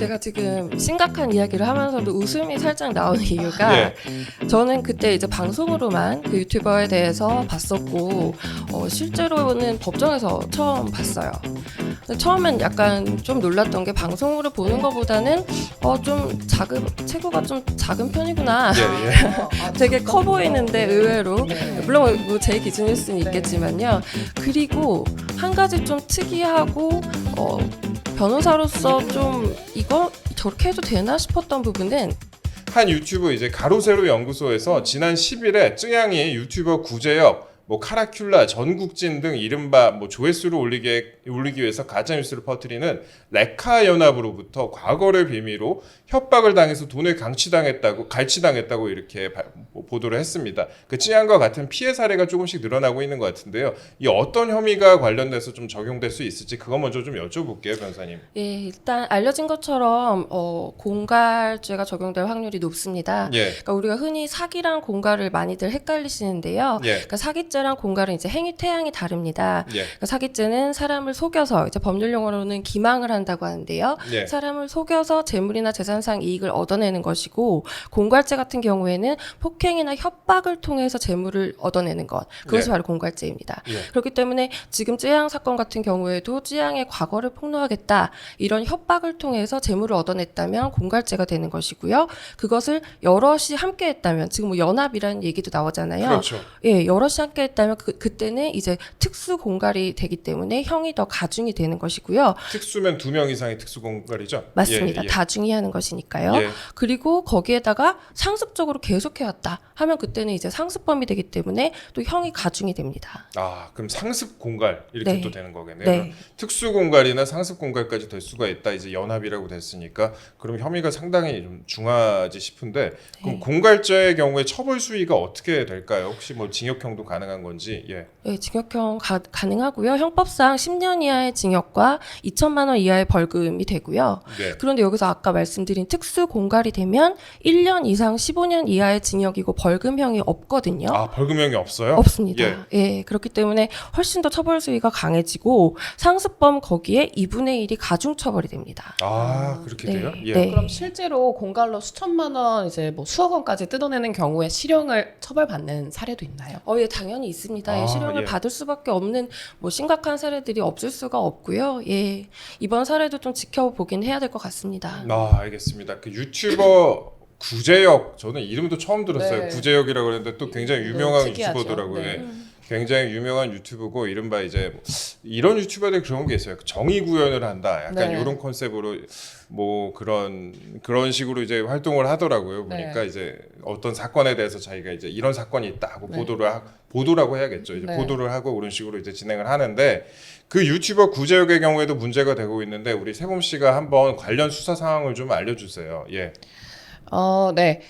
제가 지금 심각한 이야기를 하면서도 웃음이 살짝 나오는 이유가 예. 저는 그때 이제 방송으로만 그 유튜버에 대해서 봤었고 실제로는 법정에서 처음 봤어요. 근데 처음엔 약간 좀 놀랐던 게 방송으로 보는 것보다는 좀 체구가 좀 작은 편이구나. 예. 되게 커 보이는데 의외로 물론 뭐 제 기준일 수는 있겠지만요. 그리고 한 가지 좀 특이하고 변호사로서 좀 이거 저렇게 해도 되나 싶었던 부분은 한 유튜브 이제 가로세로 연구소에서 지난 10일에 쯔양이 유튜버 구제혁, 카라큘라, 전국진 등 이른바 조회수를 올리기 위해서 가짜뉴스를 퍼뜨리는 레카 연합으로부터 과거를 빌미로 협박을 당해서 돈을 갈취당했다고 이렇게 보도를 했습니다. 그 쯔양과 같은 피해 사례가 조금씩 늘어나고 있는 것 같은데요. 이 어떤 혐의가 관련돼서 좀 적용될 수 있을지 그거 먼저 좀 여쭤볼게요, 변호사님. 예, 일단 알려진 것처럼 공갈죄가 적용될 확률이 높습니다. 예. 그러니까 우리가 흔히 사기랑 공갈을 많이들 헷갈리시는데요. 예. 그러니까 사기죄랑 공갈은 이제 행위 태양이 다릅니다. 예. 그러니까 사기죄는 사람을 속여서 이제 법률 용어로는 기망을 한다고 하는데요. 예. 사람을 속여서 재물이나 재산상 이익을 얻어내는 것이고 공갈죄 같은 경우에는 폭행이나 협박을 통해서 재물을 얻어내는 것. 그것이 예. 바로 공갈죄입니다. 예. 그렇기 때문에 지금 쯔양 사건 같은 경우에도 쯔양의 과거를 폭로하겠다 이런 협박을 통해서 재물을 얻어냈다면 공갈죄가 되는 것이고요. 그것을 여럿이 함께했다면 지금 뭐 연합이라는 얘기도 나오잖아요. 그렇죠. 예, 여럿이 함께했다면 그때는 이제 특수 공갈이 되기 때문에 형이 더 가중이 되는 것이고요. 특수면 2명 이상의 특수공갈이죠? 맞습니다. 예. 다중이 하는 것이니까요. 예. 그리고 거기에다가 상습적으로 계속해왔다 하면 그때는 이제 상습범이 되기 때문에 또 형이 가중이 됩니다. 그럼 상습 공갈 이렇게 네. 또 되는 거겠네요. 네. 특수 공갈이나 상습 공갈까지 될 수가 있다. 이제 연합이라고 됐으니까 그럼 혐의가 상당히 좀 중하지 싶은데 그럼 네. 공갈죄의 경우에 처벌 수위가 어떻게 될까요? 혹시 징역형도 가능한 건지? 예. 네, 징역형 가능하고요. 형법상 10년 이하의 징역과 2천만 원 이하의 벌금이 되고요. 네. 그런데 여기서 아까 말씀드린 특수 공갈이 되면 1년 이상 15년 이하의 징역이고 벌금형이 없거든요. 벌금형이 없어요? 없습니다. 예, 그렇기 때문에 훨씬 더 처벌 수위가 강해지고 상습범 거기에 2분의 1이 가중 처벌이 됩니다. 그렇게 네, 돼요? 예. 네. 그럼 실제로 공갈로 수천만 원 이제 수억 원까지 뜯어내는 경우에 실형을 처벌받는 사례도 있나요? 예, 당연히 있습니다. 예, 실형을 예. 받을 수밖에 없는 심각한 사례들이 없을 수가 없고요. 예, 이번 사례도 좀 지켜보긴 해야 될 것 같습니다. 알겠습니다. 그 유튜버 구제혁 저는 이름도 처음 들었어요. 네. 구제혁이라고 그랬는데 또 굉장히 유명한 특이하죠. 유튜버더라고요. 네. 예. 굉장히 유명한 유튜브고 이른바 이제 이런 유튜버들 그런 게 있어요. 정의 구현을 한다. 약간 네. 이런 컨셉으로 그런 식으로 이제 활동을 하더라고요. 보니까 네. 이제 어떤 사건에 대해서 자기가 이제 이런 사건이 있다 하고 네. 보도라고 해야겠죠. 이제 네. 보도를 하고 그런 식으로 이제 진행을 하는데 그 유튜버 구제혁의 경우에도 문제가 되고 있는데 우리 세범 씨가 한번 관련 수사 상황을 좀 알려주세요. 예. 네.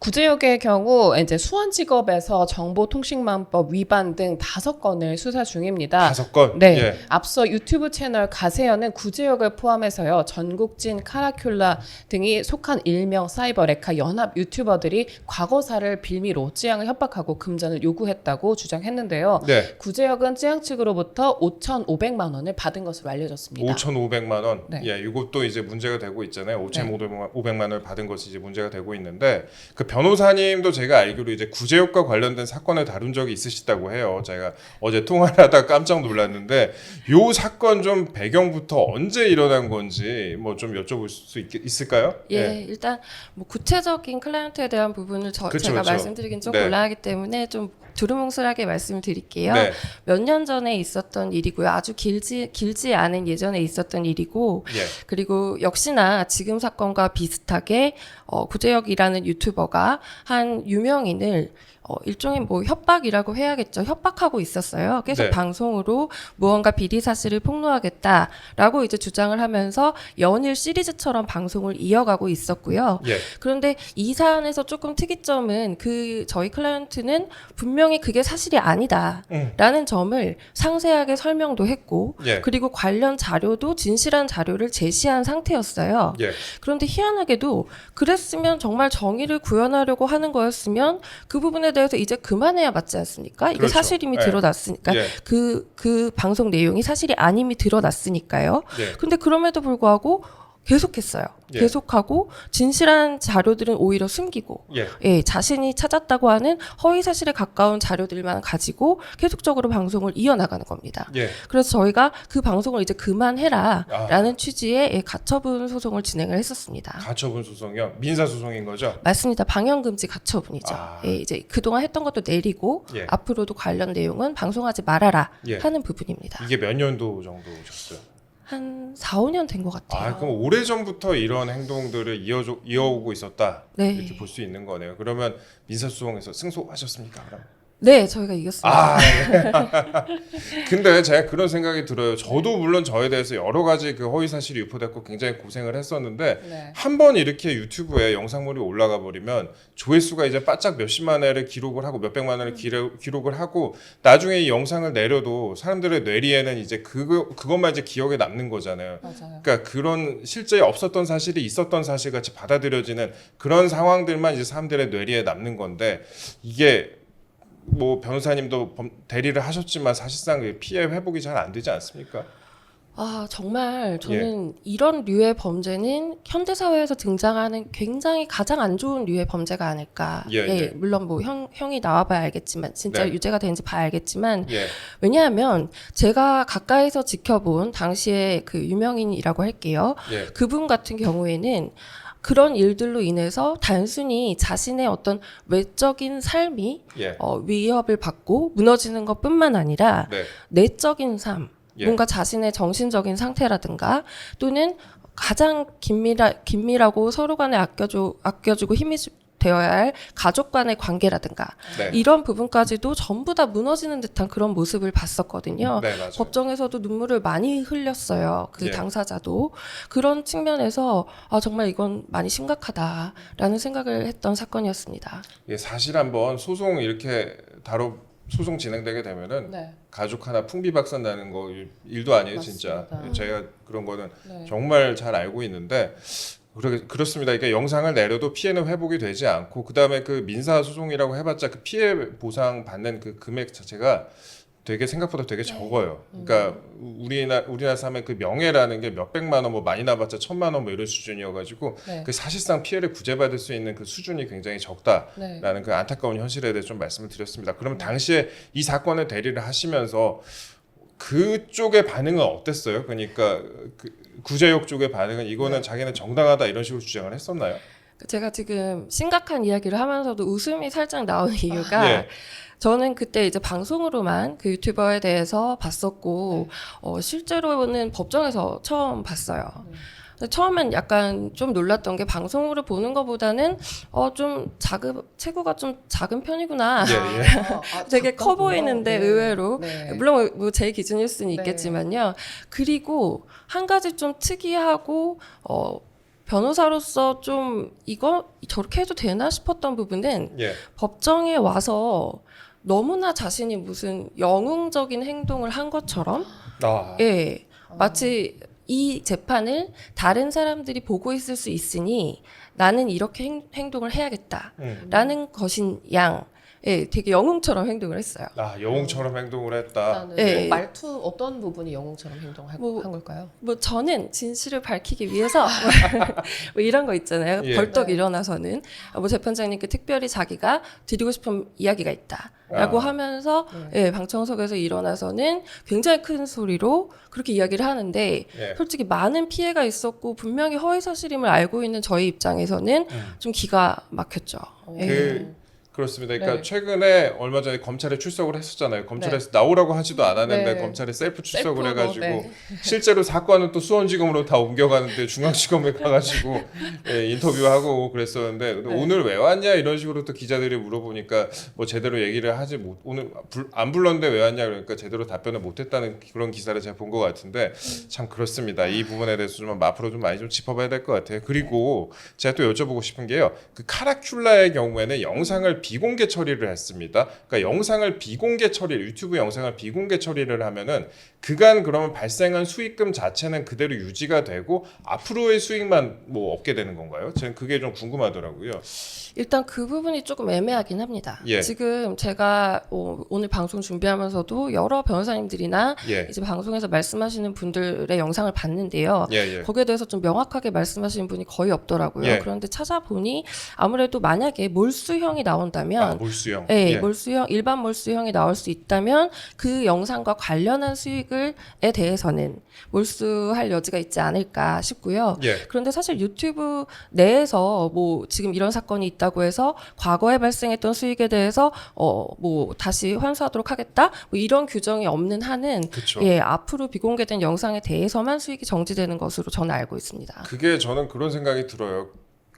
구제역의 경우 이제 수원지검에서 정보통신망법 위반 등 5건을 수사 중입니다. 5건. 네. 예. 앞서 유튜브 채널 가세연은 구제역을 포함해서요. 전국진, 카라큘라 등이 속한 일명 사이버 레카 연합 유튜버들이 과거사를 빌미로 쯔양을 협박하고 금전을 요구했다고 주장했는데요. 네. 구제역은 쯔양 측으로부터 5,500만 원을 받은 것으로 알려졌습니다. 5,500만 원. 네. 예, 이것도 이제 문제가 되고 있잖아요. 5,500만 원을 받은 것이 이제 문제가 되고 있는데 그 변호사님도 제가 알기로 이제 구제역과 관련된 사건을 다룬 적이 있으시다고 해요. 제가 어제 통화를 하다 깜짝 놀랐는데 요 사건 좀 배경부터 언제 일어난 건지 좀 여쭤볼 수 있을까요? 예, 일단 구체적인 클라이언트에 대한 부분을 제가 그렇죠. 말씀드리긴 좀 네. 곤란하기 때문에 좀 두루뭉술하게 말씀을 드릴게요. 네. 몇 년 전에 있었던 일이고요. 아주 길지 않은 예전에 있었던 일이고 예. 그리고 역시나 지금 사건과 비슷하게 구제혁이라는 유튜버가 한 유명인을 일종의 협박이라고 해야겠죠. 협박하고 있었어요. 계속 네. 방송으로 무언가 비리 사실을 폭로하겠다라고 이제 주장을 하면서 연일 시리즈처럼 방송을 이어가고 있었고요. 예. 그런데 이 사안에서 조금 특이점은 저희 클라이언트는 분명히 그게 사실이 아니다라는 점을 상세하게 설명도 했고 예. 그리고 관련 자료도 진실한 자료를 제시한 상태였어요. 예. 그런데 희한하게도 그랬으면 정말 정의를 구현하려고 하는 거였으면 그 부분에 대해서 이제 그만해야 맞지 않습니까? 이게 그렇죠. 사실임이 예. 드러났으니까 예. 그 방송 내용이 사실이 아님이 드러났으니까요. 예. 근데 그럼에도 불구하고 계속했어요. 예. 계속하고 진실한 자료들은 오히려 숨기고 예. 자신이 찾았다고 하는 허위 사실에 가까운 자료들만 가지고 계속적으로 방송을 이어나가는 겁니다. 예. 그래서 저희가 그 방송을 이제 그만해라 아. 라는 취지의 가처분 소송을 진행을 했었습니다. 가처분 소송이요? 민사 소송인 거죠? 맞습니다. 방영금지 가처분이죠. 아. 이제 그동안 했던 것도 내리고 예. 앞으로도 관련 내용은 방송하지 말아라 예. 하는 부분입니다. 이게 몇 년도 정도 오셨어요? 한 4, 5년 된 것 같아요. 아, 그럼 오래전부터 이런 행동들을 이어오고 있었다. 네. 이렇게 볼 수 있는 거네요. 그러면 민사소송에서 승소하셨습니까? 그럼? 네, 저희가 이겼습니다. 아, 네. 근데 제가 그런 생각이 들어요. 저도 물론 저에 대해서 여러 가지 그 허위 사실이 유포됐고 굉장히 고생을 했었는데 네. 한 번 이렇게 유튜브에 영상물이 올라가 버리면 조회수가 이제 바짝 몇십만 회를 기록을 하고 몇백만 회를 기록을 하고 나중에 이 영상을 내려도 사람들의 뇌리에는 이제 그것만 이제 기억에 남는 거잖아요. 맞아요. 그러니까 그런 실제 없었던 사실이 있었던 사실 같이 받아들여지는 그런 상황들만 이제 사람들의 뇌리에 남는 건데 이게 뭐 변호사님도 대리를 하셨지만 사실상 피해 회복이 잘 안 되지 않습니까? 아, 정말 저는 이런 류의 범죄는 현대 사회에서 등장하는 굉장히 가장 안 좋은 류의 범죄가 아닐까. 예. 물론 뭐 형이 나와봐야 알겠지만 진짜 네. 유죄가 되는지 봐야 알겠지만 예. 왜냐하면 제가 가까이서 지켜본 당시에 그 유명인이라고 할게요. 예. 그분 같은 경우에는 그런 일들로 인해서 단순히 자신의 어떤 외적인 삶이 예. 위협을 받고 무너지는 것뿐만 아니라 네. 내적인 삶, 예. 뭔가 자신의 정신적인 상태라든가 또는 가장 긴밀하고 서로 간에 아껴주고 힘이 되어야 할 가족 간의 관계라든가 네. 이런 부분까지도 전부 다 무너지는 듯한 그런 모습을 봤었거든요. 네, 맞아요. 법정에서도 눈물을 많이 흘렸어요. 그 예. 당사자도. 그런 측면에서 정말 이건 많이 심각하다라는 생각을 했던 사건이었습니다. 예, 사실 한번 소송 이렇게 소송 진행되게 되면은 네. 가족 하나 풍비박산 나는 거 일도 아니에요, 진짜. 맞습니다. 예, 제가 그런 거는 네. 정말 잘 알고 있는데 그렇습니다. 그러니까 영상을 내려도 피해는 회복이 되지 않고 그다음에 그 민사 소송이라고 해봤자 그 피해 보상 받는 그 금액 자체가 되게 생각보다 되게 적어요. 그러니까 우리나라 사람의 그 명예라는 게 몇백만 원, 뭐 많이 나봤자 1,000만 원 뭐 이런 수준이어가지고 네. 그 사실상 피해를 구제받을 수 있는 그 수준이 굉장히 적다라는 네. 그 안타까운 현실에 대해 좀 말씀을 드렸습니다. 그러면 당시에 이 사건을 대리를 하시면서 그쪽의 반응은 어땠어요? 그러니까 그 구제역 쪽의 반응은 이거는 자기는 정당하다 이런 식으로 주장을 했었나요? 제가 지금 심각한 이야기를 하면서도 웃음이 살짝 나오는 이유가 예. 저는 그때 이제 방송으로만 그 유튜버에 대해서 봤었고 실제로는 법정에서 처음 봤어요. 근데 처음엔 약간 좀 놀랐던 게 방송으로 보는 것보다는 좀 체구가 좀 작은 편이구나. 예, 예. 되게 커 보이는데 네. 의외로 네. 물론 뭐 제 기준일 수는 네. 있겠지만요. 그리고 한 가지 좀 특이하고 변호사로서 좀 이거 저렇게 해도 되나 싶었던 부분은 예. 법정에 와서 너무나 자신이 무슨 영웅적인 행동을 한 것처럼 아, 마치 이 재판을 다른 사람들이 보고 있을 수 있으니 나는 이렇게 행동을 해야겠다라는 것인 양 되게 영웅처럼 행동을 했어요. 영웅처럼 행동을 했다. 일단은 예. 말투 어떤 부분이 영웅처럼 행동한 뭐, 걸까요? 뭐 저는 진실을 밝히기 위해서 뭐 이런 거 있잖아요. 예. 벌떡 네. 일어나서는 뭐 재판장님께 특별히 자기가 드리고 싶은 이야기가 있다라고 하면서 방청석에서 일어나서는 굉장히 큰 소리로 그렇게 이야기를 하는데 예. 솔직히 많은 피해가 있었고 분명히 허위 사실임을 알고 있는 저희 입장에서는 좀 기가 막혔죠. 그렇습니다. 그러니까 네. 최근에 얼마 전에 검찰에 출석을 했었잖아요. 검찰에서 나오라고 하지도 않았는데 네. 검찰에 셀프 출석을 셀프로, 해가지고 네. 실제로 사건은 또 수원지검으로 다 옮겨가는데 중앙지검에 가가지고 인터뷰하고 그랬었는데 근데 네. 오늘 왜 왔냐 이런 식으로 또 기자들이 물어보니까 뭐 제대로 얘기를 하지 못 오늘 안 불렀는데 왜 왔냐 그러니까 제대로 답변을 못했다는 그런 기사를 제가 본 것 같은데 참 그렇습니다. 이 부분에 대해서 좀 앞으로 좀 많이 좀 짚어봐야 될 것 같아요. 그리고 제가 또 여쭤보고 싶은 게요. 그 카라큘라의 경우에는 영상을 비공개 처리를 했습니다. 그러니까 영상을 비공개 처리, 유튜브 영상을 비공개 처리를 하면은 그간 그러면 발생한 수익금 자체는 그대로 유지가 되고 앞으로의 수익만 뭐 얻게 되는 건가요? 저는 그게 좀 궁금하더라고요. 일단 그 부분이 조금 애매하긴 합니다. 예. 지금 제가 오늘 방송 준비하면서도 여러 변호사님들이나 예. 이제 방송에서 말씀하시는 분들의 영상을 봤는데요. 예. 거기에 대해서 좀 명확하게 말씀하시는 분이 거의 없더라고요. 예. 그런데 찾아보니 아무래도 만약에 몰수형이 나온다면 몰수형. 네, 예. 몰수형, 일반 몰수형이 나올 수 있다면 그 영상과 관련한 수익에 대해서는 몰수할 여지가 있지 않을까 싶고요. 예. 그런데 사실 유튜브 내에서 뭐 지금 이런 사건이 있다고 해서 과거에 발생했던 수익에 대해서 뭐 다시 환수하도록 하겠다 뭐 이런 규정이 없는 한은 그쵸. 예, 앞으로 비공개된 영상에 대해서만 수익이 정지되는 것으로 저는 알고 있습니다. 그게 저는 그런 생각이 들어요.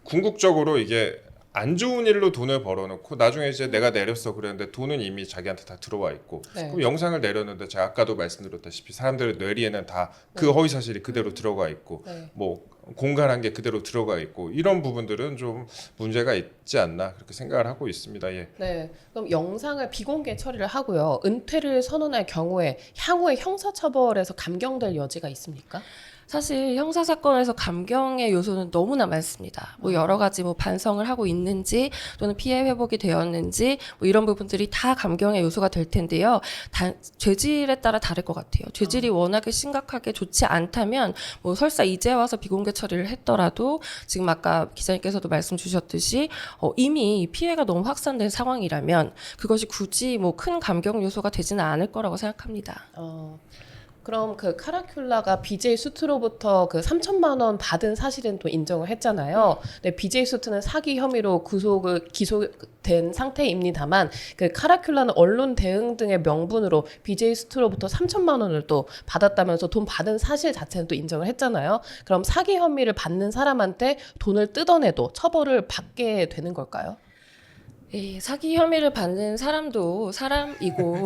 궁극적으로 이게 안 좋은 일로 돈을 벌어놓고 나중에 이제 내가 내렸어 그랬는데 돈은 이미 자기한테 다 들어와 있고 네. 그럼 영상을 내렸는데 제가 아까도 말씀드렸다시피 사람들의 뇌리에는 다 그 허위 사실이 그대로 들어가 있고 네. 뭐 공갈한 게 그대로 들어가 있고 이런 부분들은 좀 문제가 있지 않나 그렇게 생각을 하고 있습니다. 예. 네. 그럼 영상을 비공개 처리를 하고요. 은퇴를 선언할 경우에 향후에 형사처벌에서 감경될 여지가 있습니까? 사실 형사사건에서 감경의 요소는 너무나 많습니다. 뭐 여러 가지 뭐 반성을 하고 있는지 또는 피해 회복이 되었는지 뭐 이런 부분들이 다 감경의 요소가 될 텐데요. 죄질에 따라 다를 것 같아요. 죄질이 워낙에 심각하게 좋지 않다면 뭐 설사 이제 와서 비공개 처리를 했더라도 지금 아까 기자님께서도 말씀 주셨듯이 이미 피해가 너무 확산된 상황이라면 그것이 굳이 뭐 큰 감경 요소가 되지는 않을 거라고 생각합니다. 그럼 그 카라큘라가 BJ 수트로부터 그 3천만 원 받은 사실은 또 인정을 했잖아요. 네, BJ 수트는 사기 혐의로 기소된 상태입니다만 그 카라큘라는 언론 대응 등의 명분으로 BJ 수트로부터 3천만 원을 또 받았다면서 돈 받은 사실 자체는 또 인정을 했잖아요. 그럼 사기 혐의를 받는 사람한테 돈을 뜯어내도 처벌을 받게 되는 걸까요? 예, 사기 혐의를 받는 사람도 사람이고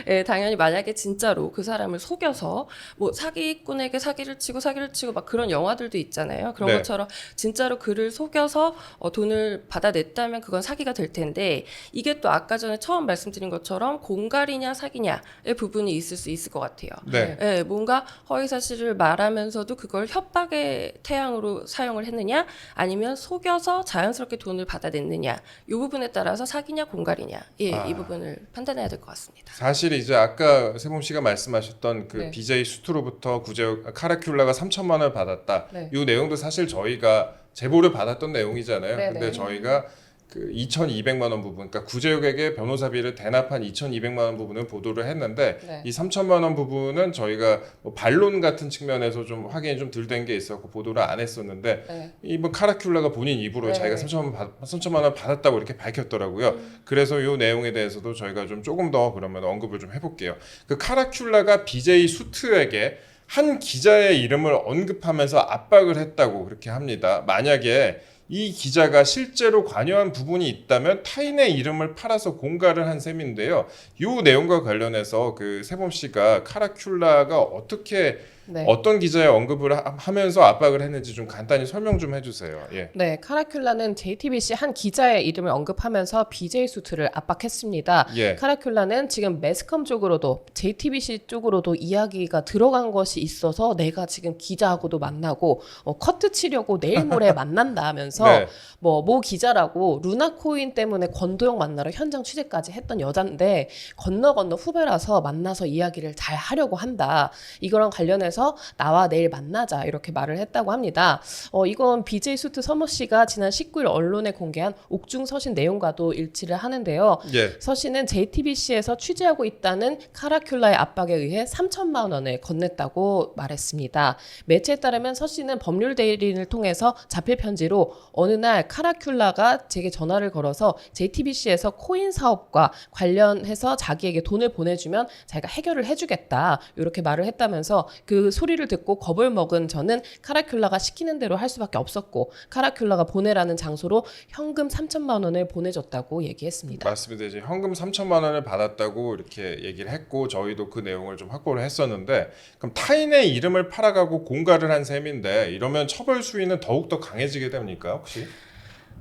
예, 당연히 만약에 진짜로 그 사람을 속여서 뭐 사기꾼에게 사기를 치고 막 그런 영화들도 있잖아요. 그런 네. 것처럼 진짜로 그를 속여서 돈을 받아냈다면 그건 사기가 될 텐데 이게 또 아까 전에 처음 말씀드린 것처럼 공갈이냐 사기냐의 부분이 있을 수 있을 것 같아요. 네. 예, 뭔가 허위 사실을 말하면서도 그걸 협박의 태양으로 사용을 했느냐 아니면 속여서 자연스럽게 돈을 받아냈느냐 이 부분에 따라서 사기냐 공갈이냐 이 부분을 판단해야 될 것 같습니다. 사실 이제 아까 세범 씨가 말씀하셨던 그 네. BJ 수트로부터 카라큘라가 3천만 원을 받았다. 네. 이 내용도 사실 저희가 제보를 받았던 내용이잖아요. 네, 근데 네. 저희가 그 2,200만 원 부분, 그러니까 구제역에게 변호사비를 대납한 2,200만 원 부분은 보도를 했는데 네. 이 3천만 원 부분은 저희가 뭐 반론 같은 측면에서 좀 확인이 좀 덜 된 게 있었고 보도를 안 했었는데 네. 이번 카라큘라가 본인 입으로 네. 자기가 3천만 원 받았다고 이렇게 밝혔더라고요. 그래서 이 내용에 대해서도 저희가 좀 조금 더 그러면 언급을 좀 해볼게요. 그 카라큘라가 BJ 수트에게 한 기자의 이름을 언급하면서 압박을 했다고 그렇게 합니다. 만약에 이 기자가 실제로 관여한 부분이 있다면 타인의 이름을 팔아서 공갈을 한 셈인데요. 이 내용과 관련해서 그 세범 씨가 카라큘라가 어떻게 네. 어떤 기자의 언급을 하면서 압박을 했는지 좀 간단히 설명 좀 해주세요. 예. 네, 카라큘라는 JTBC 한 기자의 이름을 언급하면서 BJ 수트를 압박했습니다. 예. 카라큘라는 지금 매스컴 쪽으로도 JTBC 쪽으로도 이야기가 들어간 것이 있어서 내가 지금 기자하고도 만나고 커트 치려고 내일 모레 만난다 하면서 네. 모 기자라고 루나코인 때문에 권도영 만나러 현장 취재까지 했던 여잔데 건너 후배라서 만나서 이야기를 잘 하려고 한다. 이거랑 관련해서 나와 내일 만나자 이렇게 말을 했다고 합니다. 이건 BJ 수트 서모 씨가 지난 19일 언론에 공개한 옥중 서신 내용과도 일치를 하는데요. 예. 서신은 JTBC에서 취재하고 있다는 카라큘라의 압박에 의해 3천만 원을 건넸다고 말했습니다. 매체에 따르면 서신은 법률 대리인을 통해서 자필 편지로 어느 날 카라큘라가 제게 전화를 걸어서 JTBC에서 코인 사업과 관련해서 자기에게 돈을 보내주면 자기가 해결을 해주겠다 이렇게 말을 했다면서 그 소리를 듣고 겁을 먹은 저는 카라큘라가 시키는 대로 할 수밖에 없었고 카라큘라가 보내라는 장소로 현금 3천만 원을 보내줬다고 얘기했습니다. 맞습니다. 이제 현금 3천만 원을 받았다고 이렇게 얘기를 했고 저희도 그 내용을 좀 확보를 했었는데 그럼 타인의 이름을 팔아가고 공갈을 한 셈인데 이러면 처벌 수위는 더욱 더 강해지게 됩니까 혹시?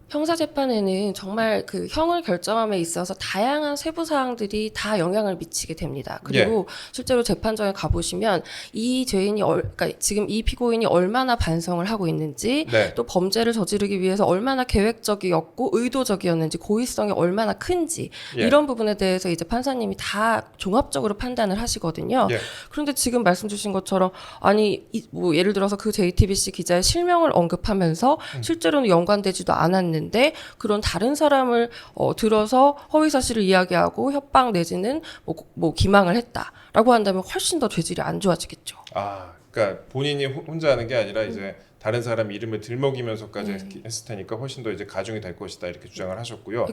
형사재판에는 정말 그 형을 결정함에 있어서 다양한 세부 사항들이 다 영향을 미치게 됩니다. 그리고 실제로 재판정에 가보시면 이 죄인이 그러니까 지금 이 피고인이 얼마나 반성을 하고 있는지 네. 또 범죄를 저지르기 위해서 얼마나 계획적이었고 의도적이었는지 고의성이 얼마나 큰지 예. 이런 부분에 대해서 이제 판사님이 다 종합적으로 판단을 하시거든요. 예. 그런데 지금 말씀 주신 것처럼 아니 뭐 예를 들어서 그 JTBC 기자의 실명을 언급하면서 실제로는 연관되지도 않았는데 그런 다른 사람을 들어서 허위 사실을 이야기하고 협박 내지는 뭐 기망을 했다라고 한다면 훨씬 더 죄질이 안 좋아지겠죠. 아, 그러니까 본인이 혼자 하는 게 아니라 이제 다른 사람 이름을 들먹이면서까지 했을 테니까 훨씬 더 이제 가중이 될 것이다 이렇게 주장을 하셨고요.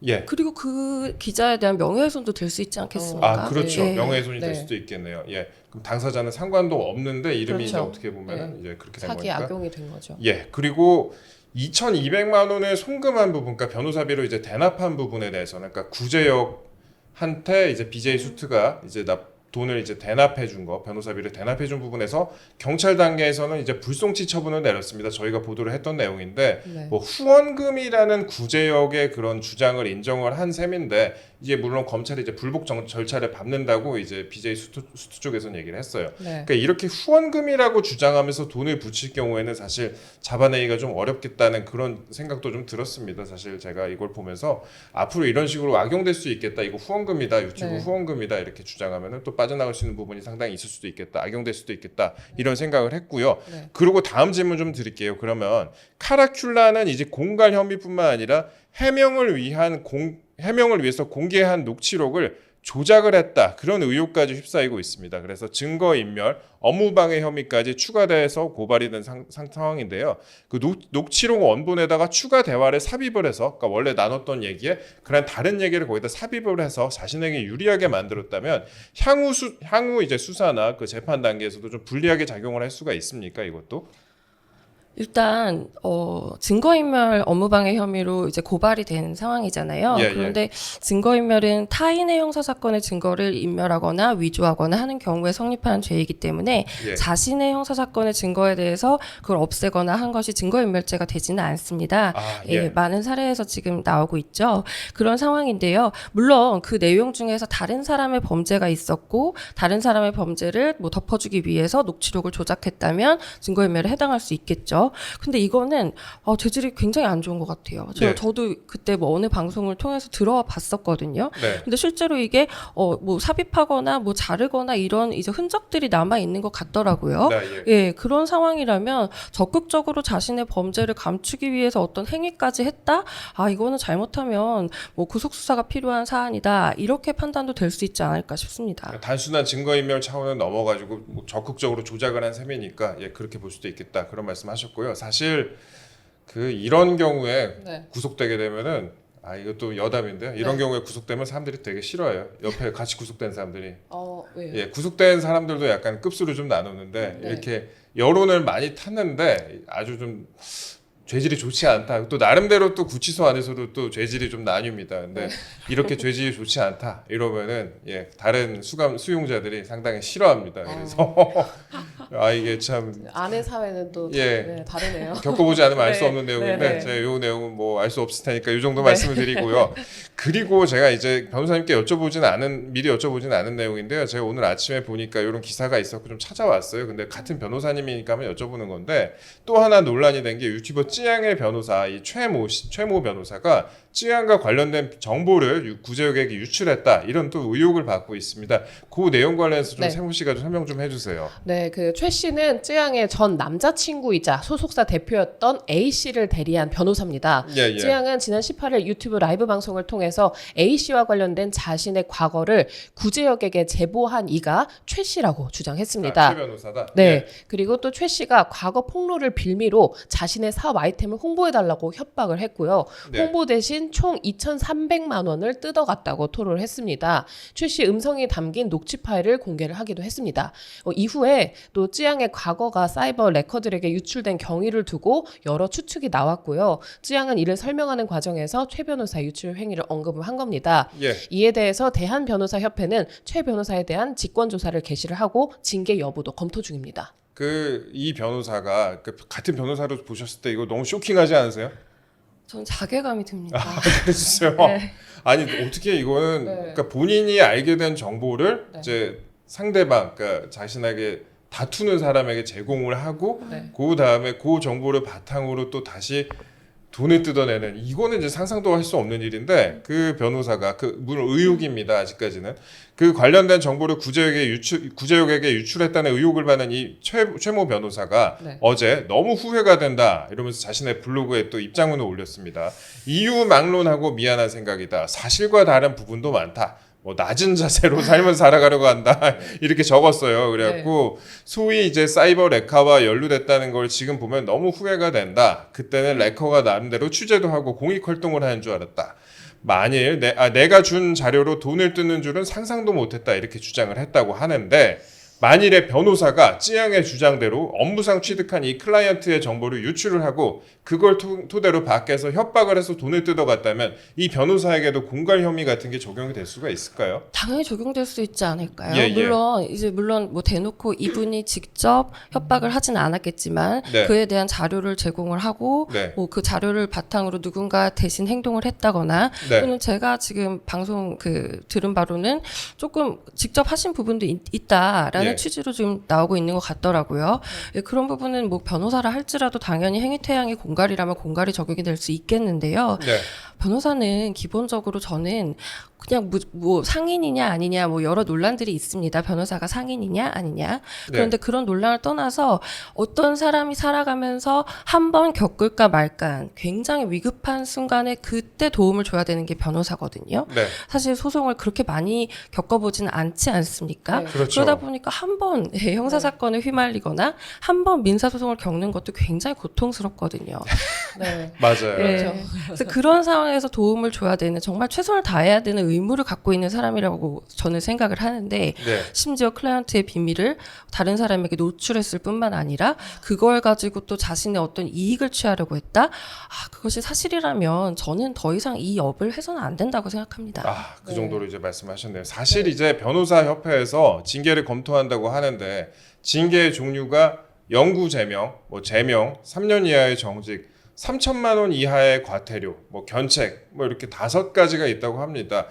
예. 그리고 그 기자에 대한 명예훼손도 될 수 있지 않겠습니까? 아, 그렇죠. 네. 명예훼손이 될 네. 수도 있겠네요. 예. 그럼 당사자는 상관도 없는데 이름이 이제 그렇죠. 어떻게 보면은 이제 그렇게 된 사기 거니까. 악용이 된 거죠. 예. 그리고 2,200만 원을 송금한 부분, 그러니까 변호사비로 이제 대납한 부분에 대해서는, 그러니까 구제역한테 이제 BJ 수트가 이제 돈을 이제 대납해 준 거, 변호사비를 대납해 준 부분에서 경찰 단계에서는 이제 불송치 처분을 내렸습니다. 저희가 보도를 했던 내용인데, 네. 뭐 후원금이라는 구제역의 그런 주장을 인정을 한 셈인데, 이게 물론 검찰이 이제 불복 절차를 밟는다고 이제 BJ 수트 쪽에서는 얘기를 했어요. 네. 그러니까 이렇게 후원금이라고 주장하면서 돈을 붙일 경우에는 사실 잡아내기가 좀 어렵겠다는 그런 생각도 좀 들었습니다. 사실 제가 이걸 보면서 앞으로 이런 식으로 악용될 수 있겠다. 이거 후원금이다. 유튜브 네. 후원금이다. 이렇게 주장하면은 또 빠져나갈 수 있는 부분이 상당히 있을 수도 있겠다. 악용될 수도 있겠다. 이런 생각을 했고요. 네. 그리고 다음 질문 좀 드릴게요. 그러면 카라큘라는 이제 공갈 혐의뿐만 아니라 해명을 위해서 공개한 녹취록을 조작을 했다. 그런 의혹까지 휩싸이고 있습니다. 그래서 증거인멸, 업무방해 혐의까지 추가돼서 고발이 된 상황인데요. 그 녹취록 원본에다가 추가 대화를 삽입을 해서, 그러니까 원래 나눴던 얘기에 그런 다른 얘기를 거기다 삽입을 해서 자신에게 유리하게 만들었다면 향후 이제 수사나 그 재판 단계에서도 좀 불리하게 작용을 할 수가 있습니까? 이것도? 일단 증거인멸 업무방해 혐의로 이제 고발이 된 상황이잖아요. 예, 예. 그런데 증거인멸은 타인의 형사 사건의 증거를 인멸하거나 위조하거나 하는 경우에 성립하는 죄이기 때문에 예. 자신의 형사 사건의 증거에 대해서 그걸 없애거나 한 것이 증거인멸죄가 되지는 않습니다. 아, 예, 많은 사례에서 지금 나오고 있죠. 그런 상황인데요. 물론 그 내용 중에서 다른 사람의 범죄가 있었고 다른 사람의 범죄를 뭐 덮어주기 위해서 녹취록을 조작했다면 증거인멸에 해당할 수 있겠죠. 근데 이거는 재질이 굉장히 안 좋은 것 같아요. 네. 저도 그때 뭐 어느 방송을 통해서 들어와 봤었거든요. 네. 근데 실제로 이게 뭐 삽입하거나 뭐 자르거나 이런 이제 흔적들이 남아 있는 것 같더라고요. 네, 예. 예, 그런 상황이라면 적극적으로 자신의 범죄를 감추기 위해서 어떤 행위까지 했다? 아, 이거는 잘못하면 뭐 구속 수사가 필요한 사안이다. 이렇게 판단도 될 수 있지 않을까 싶습니다. 단순한 증거인멸 차원을 넘어가지고 뭐 적극적으로 조작을 한 셈이니까 그렇게 볼 수도 있겠다 그런 말씀하셨고요. 사실 이런 경우에 네. 구속되게 되면은 이것도 여담인데요. 이런 네. 경우에 구속되면 사람들이 되게 싫어해요. 옆에 같이 구속된 사람들이. 왜요? 예, 구속된 사람들도 약간 급수를 좀 나누는데 네. 이렇게 여론을 많이 탔는데 아주 좀 죄질이 좋지 않다. 또 나름대로 또 구치소 안에서도 또 죄질이 좀 나뉩니다. 근데 이렇게 죄질이 좋지 않다 이러면은 다른 수용자들이 상당히 싫어합니다. 그래서 이게 참 아내 사회는 또 예. 다르네요. 겪어보지 않으면 알 수 네. 없는 내용인데 네, 네. 제가 이 내용은 뭐 알 수 없을 테니까 이 정도 네. 말씀을 드리고요. 그리고 제가 이제 변호사님께 미리 여쭤보지는 않은 내용인데요. 제가 오늘 아침에 보니까 이런 기사가 있었고 좀 찾아왔어요. 근데 같은 변호사님이니까 한번 여쭤보는 건데 또 하나 논란이 된 게 유튜버 찌양의 변호사 이 최모 변호사가 찌양과 관련된 정보를 구제역에게 유출했다 이런 또 의혹을 받고 있습니다. 그 내용 관련해서 좀 네. 세무 씨가 좀 설명 좀 해주세요. 네, 그 최 씨는 쯔양의 전 남자친구이자 소속사 대표였던 A 씨를 대리한 변호사입니다. 예. 쯔양은 지난 18일 유튜브 라이브 방송을 통해서 A 씨와 관련된 자신의 과거를 구제역에게 제보한 이가 최 씨라고 주장했습니다. 최 변호사다. 네. 예. 그리고 또 최 씨가 과거 폭로를 빌미로 자신의 사업 아이템을 홍보해달라고 협박을 했고요. 네. 홍보 대신 총 2,300만 원을 뜯어갔다고 토로를 했습니다. 최 씨 음성이 담긴 녹취 파일을 공개를 하기도 했습니다. 이후에 또 쯔양의 과거가 사이버 레커들에게 유출된 경위를 두고 여러 추측이 나왔고요. 쯔양은 이를 설명하는 과정에서 최 변호사 유출 행위를 언급을 한 겁니다. 예. 이에 대해서 대한변호사협회는 최 변호사에 대한 직권조사를 개시를 하고 징계 여부도 검토 중입니다. 이 변호사가 같은 변호사로 보셨을 때 이거 너무 쇼킹하지 않으세요? 전 자괴감이 듭니다. 그랬어요. 네. 아니 어떻게 이거는 네. 그러니까 본인이 알게 된 정보를 네. 이제 상대방, 그러니까 자신에게 다투는 사람에게 제공을 하고 네. 그 다음에 그 정보를 바탕으로 또 다시 돈을 뜯어내는, 이거는 이제 상상도 할 수 없는 일인데, 그 변호사가, 물론 의혹입니다 아직까지는, 그 관련된 정보를 구제역에게 유출했다는 의혹을 받는 이 최모 변호사가 네. 어제 너무 후회가 된다 이러면서 자신의 블로그에 또 입장문을 올렸습니다. 이유 막론하고 미안한 생각이다. 사실과 다른 부분도 많다. 뭐 낮은 자세로 삶을 살아가려고 한다 이렇게 적었어요. 그래갖고 소위 이제 사이버 레카와 연루됐다는 걸 지금 보면 너무 후회가 된다. 그때는 레커가 나름대로 취재도 하고 공익 활동을 하는 줄 알았다. 만일 내가 준 자료로 돈을 뜯는 줄은 상상도 못했다 이렇게 주장을 했다고 하는데, 만일에 변호사가 찌양의 주장대로 업무상 취득한 이 클라이언트의 정보를 유출을 하고 그걸 토대로 밖에서 협박을 해서 돈을 뜯어갔다면 이 변호사에게도 공갈 혐의 같은 게 적용이 될 수가 있을까요? 당연히 적용될 수 있지 않을까요? 예, 예. 물론 뭐 대놓고 이분이 직접 협박을 하지는 않았겠지만 네. 그에 대한 자료를 제공을 하고 네. 뭐 그 자료를 바탕으로 누군가 대신 행동을 했다거나 네. 또는 제가 지금 방송 들은 바로는 조금 직접 하신 부분도 있다라는 예. 취지로 지금 나오고 있는 것 같더라고요. 예, 그런 부분은 뭐 변호사라 할지라도 당연히 행위태양이 공갈이라면 공갈이 적용이 될 수 있겠는데요. 네. 변호사는 기본적으로 저는 그냥 뭐 상인이냐 아니냐 뭐 여러 논란들이 있습니다. 변호사가 상인이냐 아니냐. 그런데 그런 논란을 떠나서 어떤 사람이 살아가면서 한 번 겪을까 말까 굉장히 위급한 순간에 그때 도움을 줘야 되는 게 변호사거든요. 네. 사실 소송을 그렇게 많이 겪어보지는 않지 않습니까? 네. 그렇죠. 그러다 보니까 한 번 형사사건에 휘말리거나 한 번 민사소송을 겪는 것도 굉장히 고통스럽거든요. 네. 맞아요. 그렇죠. 그래서 그런 상황에서 도움을 줘야 되는, 정말 최선을 다해야 되는 의무를 갖고 있는 사람이라고 저는 생각을 하는데, 네. 심지어 클라이언트의 비밀을 다른 사람에게 노출했을 뿐만 아니라 그걸 가지고 또 자신의 어떤 이익을 취하려고 했다? 그것이 사실이라면 저는 더 이상 이 업을 해서는 안 된다고 생각합니다. 그 정도로 이제 말씀하셨네요. 사실 이제 변호사 협회에서 징계를 검토한다고 하는데, 징계의 종류가 영구 제명, 뭐 제명, 3년 이하의 정직, 3천만 원 이하의 과태료, 뭐 견책, 뭐 이렇게 5가지가 있다고 합니다.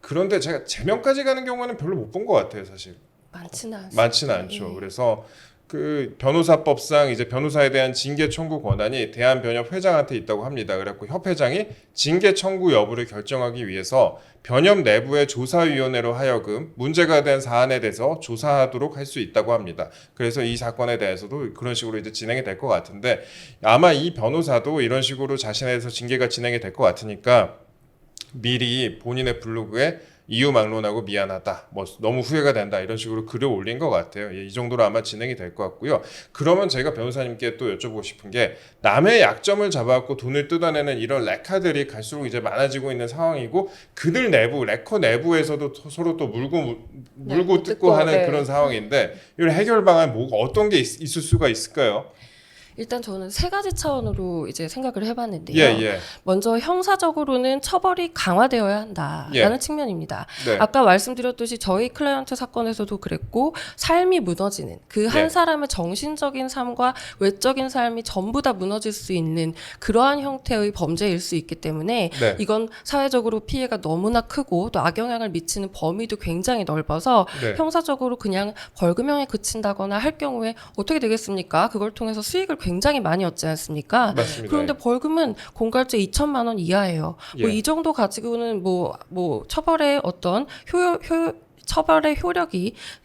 그런데 제가 제명까지 가는 경우는 별로 못 본 것 같아요, 사실. 많지는 않죠. 그래서 그 변호사법상 이제 변호사에 대한 징계 청구 권한이 대한변협 회장한테 있다고 합니다. 그래갖고 협회장이 징계 청구 여부를 결정하기 위해서 변협 내부의 조사위원회로 하여금 문제가 된 사안에 대해서 조사하도록 할 수 있다고 합니다. 그래서 이 사건에 대해서도 그런 식으로 이제 진행이 될 것 같은데, 아마 이 변호사도 이런 식으로 자신에 대해서 징계가 진행이 될 것 같으니까 미리 본인의 블로그에 이유 막론하고 미안하다, 뭐 너무 후회가 된다 이런 식으로 글을 올린 것 같아요. 이 정도로 아마 진행이 될 것 같고요. 그러면 제가 변호사님께 또 여쭤보고 싶은 게, 남의 약점을 잡아갖고 돈을 뜯어내는 이런 레카들이 갈수록 이제 많아지고 있는 상황이고, 그들 내부 레커 내부에서도 서로 또 물고 뜯고 하는 네. 그런 상황인데, 이런 해결 방안 어떤 게 있을 수가 있을까요? 일단 저는 3가지 차원으로 이제 생각을 해봤는데요. 예. 먼저 형사적으로는 처벌이 강화되어야 한다라는 측면입니다. 네. 아까 말씀드렸듯이 저희 클라이언트 사건에서도 그랬고, 삶이 무너지는 그 한 네. 사람의 정신적인 삶과 외적인 삶이 전부 다 무너질 수 있는 그러한 형태의 범죄일 수 있기 때문에 네. 이건 사회적으로 피해가 너무나 크고 또 악영향을 미치는 범위도 굉장히 넓어서 네. 형사적으로 그냥 벌금형에 그친다거나 할 경우에 어떻게 되겠습니까? 그걸 통해서 수익을 굉장히 많이 얻지 않습니까? 맞습니다. 그런데 벌금은 공갈죄 2천만 원 이하예요. 예. 뭐 이 정도 가지고는 뭐 처벌의 어떤 처벌의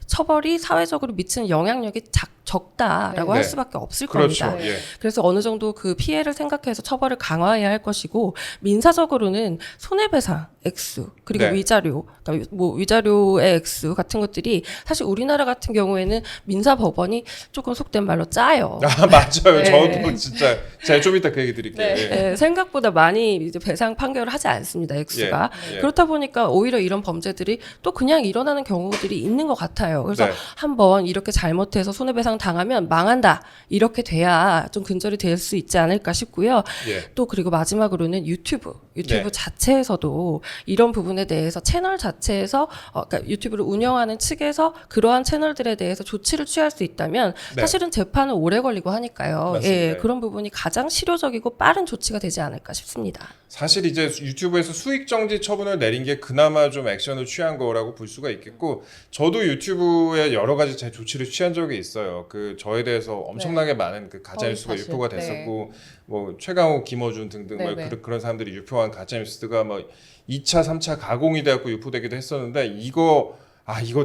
처벌이 사회적으로 미치는 영향력이 적다라고 네. 할 수밖에 없을 그렇죠. 겁니다. 예. 그래서 어느 정도 그 피해를 생각해서 처벌을 강화해야 할 것이고, 민사적으로는 손해배상 액수 그리고 네. 위자료, 그러니까 뭐 위자료의 액수 같은 것들이 사실 우리나라 같은 경우에는 민사법원이 조금 속된 말로 짜요. 맞아요. 네. 저도 진짜 제가 좀 이따 그 얘기 드릴게요. 네. 예. 네, 생각보다 많이 이제 배상 판결을 하지 않습니다. 액수가. 예. 그렇다 보니까 오히려 이런 범죄들이 또 그냥 일어나는 경우들이 있는 것 같아요. 같아요. 그래서 네. 한번 이렇게 잘못해서 손해배상 당하면 망한다. 이렇게 돼야 좀 근절이 될 수 있지 않을까 싶고요. 예. 또 그리고 마지막으로는 유튜브 네. 자체에서도 이런 부분에 대해서 채널 자체에서 그러니까 유튜브를 운영하는 측에서 그러한 채널들에 대해서 조치를 취할 수 있다면 네. 사실은 재판은 오래 걸리고 하니까요. 맞습니다. 예, 그런 부분이 가장 실효적이고 빠른 조치가 되지 않을까 싶습니다. 사실 이제 유튜브에서 수익 정지 처분을 내린 게 그나마 좀 액션을 취한 거라고 볼 수가 있겠고, 저도 유튜브에 여러 가지 제 조치를 취한 적이 있어요. 그 저에 대해서 엄청나게 많은 그 가짜 뉴스가 사실. 유포가 됐었고, 뭐 최강욱, 김어준 등등 뭐 네. 그런 사람들이 유포한 가짜 뉴스가 뭐 2차, 3차 가공이 돼갖고 유포되기도 했었는데, 이거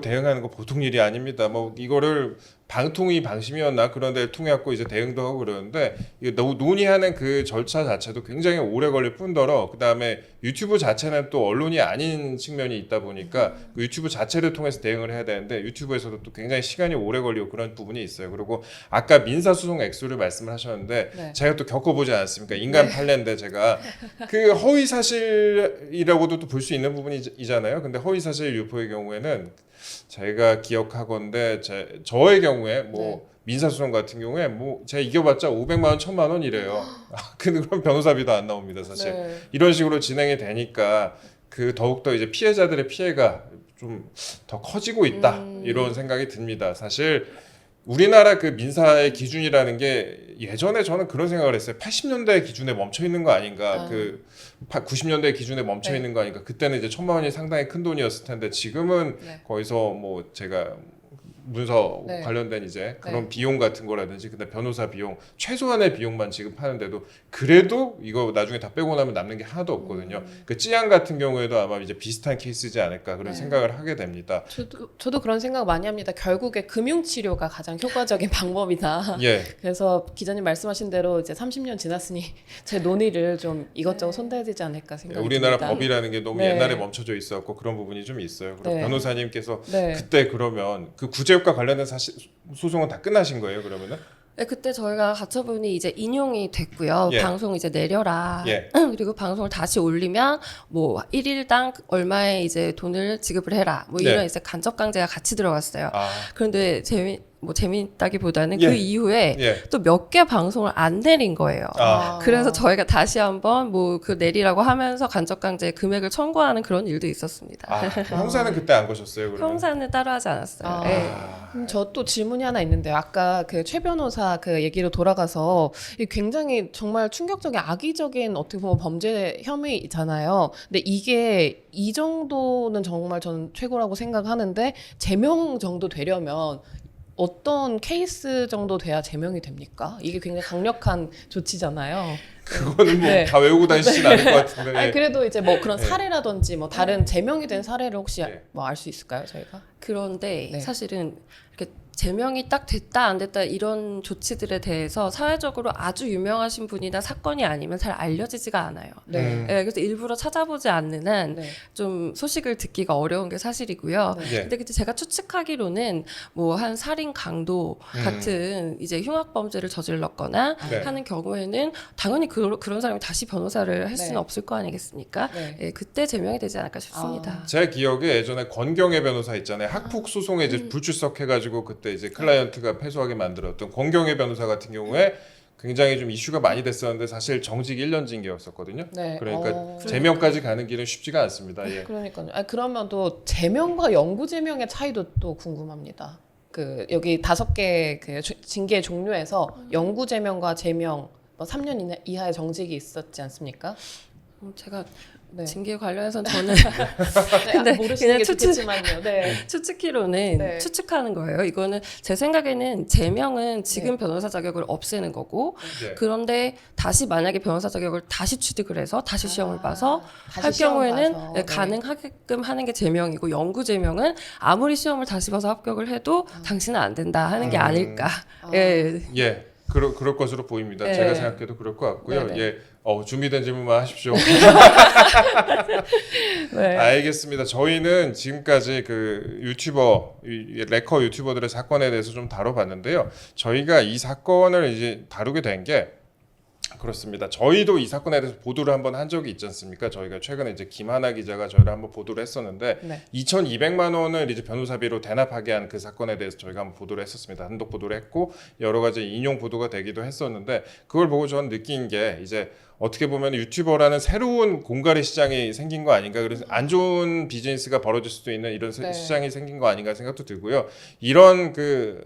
대응하는 거 보통 일이 아닙니다. 뭐 이거를 방통위 방심이었나 그런 데를 통해 갖고 이제 대응도 하고 그러는데, 이게 논의하는 그 절차 자체도 굉장히 오래 걸릴 뿐더러, 그다음에 유튜브 자체는 또 언론이 아닌 측면이 있다 보니까 그 유튜브 자체를 통해서 대응을 해야 되는데, 유튜브에서도 또 굉장히 시간이 오래 걸리고 그런 부분이 있어요. 그리고 아까 민사소송 액수를 말씀을 하셨는데, 네. 제가 또 겪어보지 않았습니까? 인간 판례인데 제가 그 허위 사실이라고도 또 볼 수 있는 부분이잖아요. 근데 허위 사실 유포의 경우에는 제가 기억하건대 저의 경우에 뭐 민사소송 같은 경우에 뭐 제가 이겨봤자 500만 원, 1000만 원 이래요. 근데 그럼 변호사비도 안 나옵니다, 사실. 네. 이런 식으로 진행이 되니까 그 더욱더 이제 피해자들의 피해가 좀 더 커지고 있다, 이런 생각이 듭니다. 사실 우리나라 그 민사의 기준이라는 게, 예전에 저는 그런 생각을 했어요. 80년대 기준에 멈춰 있는 거 아닌가, 그 90년대 기준에 멈춰 있는 거 아닌가. 그때는 이제 1000만 원이 상당히 큰 돈이었을 텐데, 지금은 거기서 뭐 제가 문서 관련된 이제 그런 비용 같은 거라든지, 근데 변호사 비용, 최소한의 비용만 지금 파는데도 그래도 이거 나중에 다 빼고 나면 남는 게 하나도 없거든요. 그 찌양 같은 경우에도 아마 이제 비슷한 케이스지 않을까 그런 생각을 하게 됩니다. 저도 그런 생각 많이 합니다. 결국에 금융 치료가 가장 효과적인 방법이다. 예. 그래서 기자님 말씀하신 대로 이제 30년 지났으니 제 논의를 좀 이것저것 손대야 되지 않을까 생각이 우리나라 듭니다. 법이라는 게 너무 네. 옛날에 멈춰져 있었고 그런 부분이 좀 있어요. 그리고 네. 변호사님께서 네. 그때 그러면 그 구제효과 관련된 소송은 다 끝나신 거예요, 그러면은? 네, 그때 저희가 가처분이 이제 인용이 됐고요. 예. 방송 이제 내려라. 예. 그리고 방송을 다시 올리면 뭐 1일당 얼마의 이제 돈을 지급을 해라. 뭐 네. 이런 이제 간접 강제가 같이 들어갔어요. 아, 그런데 재미있다기보다는 예. 그 이후에 예. 또 몇 개 방송을 안 내린 거예요. 아. 그래서 저희가 다시 한번 뭐 그 내리라고 하면서 간접 강제 금액을 청구하는 그런 일도 있었습니다. 형사는 그때 안 거셨어요, 그러면? 형사는 따로 하지 않았어요. 아. 네. 저 또 질문이 하나 있는데요. 아까 그 최 변호사 그 얘기로 돌아가서 이 굉장히 정말 충격적인 악의적인 어떻게 보면 범죄 혐의잖아요. 근데 이게 이 정도는 정말 저는 최고라고 생각하는데, 제명 정도 되려면 어떤 케이스 정도 돼야 제명이 됩니까? 이게 굉장히 강력한 조치잖아요. 그거는 뭐 네. 다 외우고 다니시진 않을 것 같은데. 아니, 그래도 이제 뭐 그런 네. 사례라든지 뭐 다른 제명이 된 사례를 혹시 네. 뭐 알 수 있을까요, 저희가? 그런데 네. 사실은 이렇게 제명이 딱 됐다 안 됐다 이런 조치들에 대해서 사회적으로 아주 유명하신 분이나 사건이 아니면 잘 알려지지가 않아요. 네. 예, 그래서 일부러 찾아보지 않는 한 네. 좀 소식을 듣기가 어려운 게 사실이고요. 네. 예. 근데 제가 추측하기로는 뭐 한 살인 강도 같은 이제 흉악 범죄를 저질렀거나 네. 하는 경우에는 당연히 그런 사람이 다시 변호사를 할 수는 네. 없을 거 아니겠습니까? 네. 예, 그때 제명이 되지 않을까 싶습니다. 제 기억에 예전에 권경애 변호사 있잖아요. 학폭 소송에 이제 불출석해가지고 그때 이제 클라이언트가 패소하게 만들었던 권경애 변호사 같은 경우에 굉장히 좀 이슈가 많이 됐었는데, 사실 정직 1년 징계였었거든요. 네. 그러니까 제명까지 가는 길은 쉽지가 않습니다. 예. 그러니까요. 그러면 또 제명과 영구 제명의 차이도 또 궁금합니다. 그 여기 5개 그 징계 종류에서 영구 제명과 제명 뭐 3년 이하의 정직이 있었지 않습니까? 제가 네. 징계 관련해서는 저는 근데 모르시는 그냥 게 추측- 좋겠지만요. 네. 추측키로는 네. 추측하는 거예요. 이거는 제 생각에는 제명은 지금 변호사 자격을 없애는 거고, 네. 그런데 다시 만약에 변호사 자격을 다시 취득을 해서 다시 시험을 봐서 다시 할 시험 경우에는 봐서. 네, 가능하게끔 하는 게 제명이고, 영구 제명은 아무리 시험을 다시 봐서 합격을 해도 당신은 안 된다 하는 게 아닐까. 예. 예. 그럴 것으로 보입니다. 네. 제가 생각해도 그럴 것 같고요. 네네. 예. 준비된 질문만 하십시오. 네. 알겠습니다. 저희는 지금까지 그 레커 유튜버들의 사건에 대해서 좀 다뤄봤는데요. 저희가 이 사건을 이제 다루게 된 게, 그렇습니다. 저희도 이 사건에 대해서 보도를 한번 한 적이 있지 않습니까? 저희가 최근에 이제 김하나 기자가 저희를 한번 보도를 했었는데 네. 2,200만 원을 이제 변호사비로 대납하게 한 그 사건에 대해서 저희가 한번 보도를 했었습니다. 단독 보도를 했고 여러 가지 인용 보도가 되기도 했었는데 그걸 보고 저는 느낀 게 이제 어떻게 보면 유튜버라는 새로운 공갈의 시장이 생긴 거 아닌가, 그래서 안 좋은 비즈니스가 벌어질 수도 있는 이런 네. 시장이 생긴 거 아닌가 생각도 들고요. 이런 그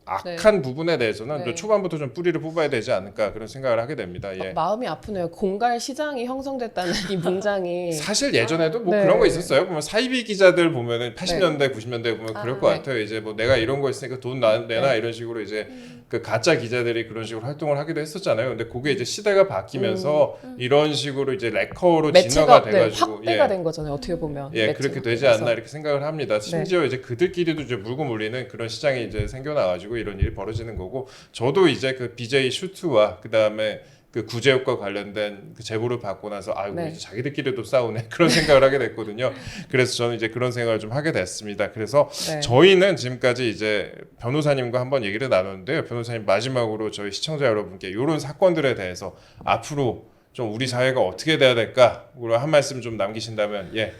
악한 부분에 대해서는 네. 좀 초반부터 좀 뿌리를 뽑아야 되지 않을까 그런 생각을 하게 됩니다. 예. 마음이 아프네요. 공갈 시장이 형성됐다는 이 문장이. 사실 예전에도 뭐 네. 그런 거 있었어요. 보면 사이비 기자들 보면은 80년대, 90년대 보면 그럴 것 네. 같아요. 이제 뭐 내가 이런 거 있으니까 돈 내나 이런 식으로 이제 그 가짜 기자들이 그런 식으로 활동을 하기도 했었잖아요. 근데 그게 이제 시대가 바뀌면서 이런 식으로 이제 레커로 진화가 매체가 돼가지고 확대가 된 거잖아요. 어떻게 보면. 예, 매체가. 그렇게 되지 그래서. 않나 이렇게 생각을 합니다. 심지어 이제 그들끼리도 이제 물고 물리는 그런 시장이 이제 생겨나가지고 이런 일이 벌어지는 거고, 저도 이제 그 BJ 슈트와 그 다음에 그 구제역과 관련된 그 제보를 받고 나서 아이고 네. 이제 자기들끼리도 싸우네 그런 생각을 하게 됐거든요. 그래서 저는 이제 그런 생각을 좀 하게 됐습니다. 그래서 네. 저희는 지금까지 이제 변호사님과 한번 얘기를 나눴는데요. 변호사님 마지막으로 저희 시청자 여러분께 이런 사건들에 대해서 앞으로 좀 우리 사회가 어떻게 돼야 될까? 한 말씀 좀 남기신다면 예.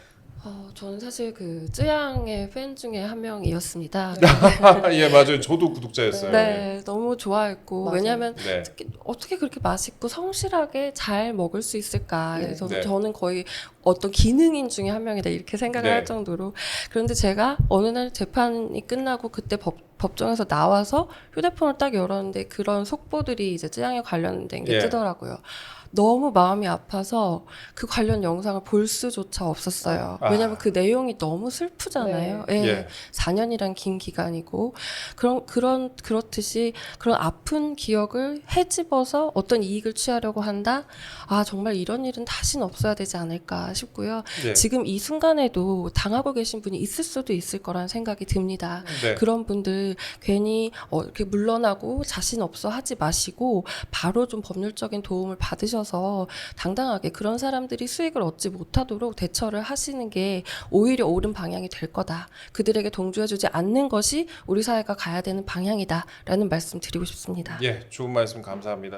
저는 사실 그 쯔양의 팬 중에 한 명이었습니다. 예, 맞아요. 저도 구독자였어요. 네, 너무 좋아했고 맞아요. 왜냐하면 네. 어떻게 그렇게 맛있고 성실하게 잘 먹을 수 있을까? 네. 그래서 네. 저는 거의 어떤 기능인 중에 한 명이다 이렇게 생각을 네. 할 정도로. 그런데 제가 어느 날 재판이 끝나고 그때 법정에서 나와서 휴대폰을 딱 열었는데 그런 속보들이 이제 쯔양에 관련된 게 예. 뜨더라고요. 너무 마음이 아파서 그 관련 영상을 볼 수조차 없었어요. 아. 왜냐면 그 내용이 너무 슬프잖아요. 예. 예. 4년이란 긴 기간이고 그렇듯이 그런 아픈 기억을 헤집어서 어떤 이익을 취하려고 한다. 아 정말 이런 일은 다시는 없어야 되지 않을까 싶고요. 예. 지금 이 순간에도 당하고 계신 분이 있을 수도 있을 거라는 생각이 듭니다. 네. 그런 분들 괜히 이렇게 물러나고 자신 없어 하지 마시고 바로 좀 법률적인 도움을 받으셔서 당당하게 그런 사람들이 수익을 얻지 못하도록 대처를 하시는 게 오히려 옳은 방향이 될 거다. 그들에게 동조해주지 않는 것이 우리 사회가 가야 되는 방향이다라는 말씀 드리고 싶습니다. 예, 좋은 말씀 감사합니다.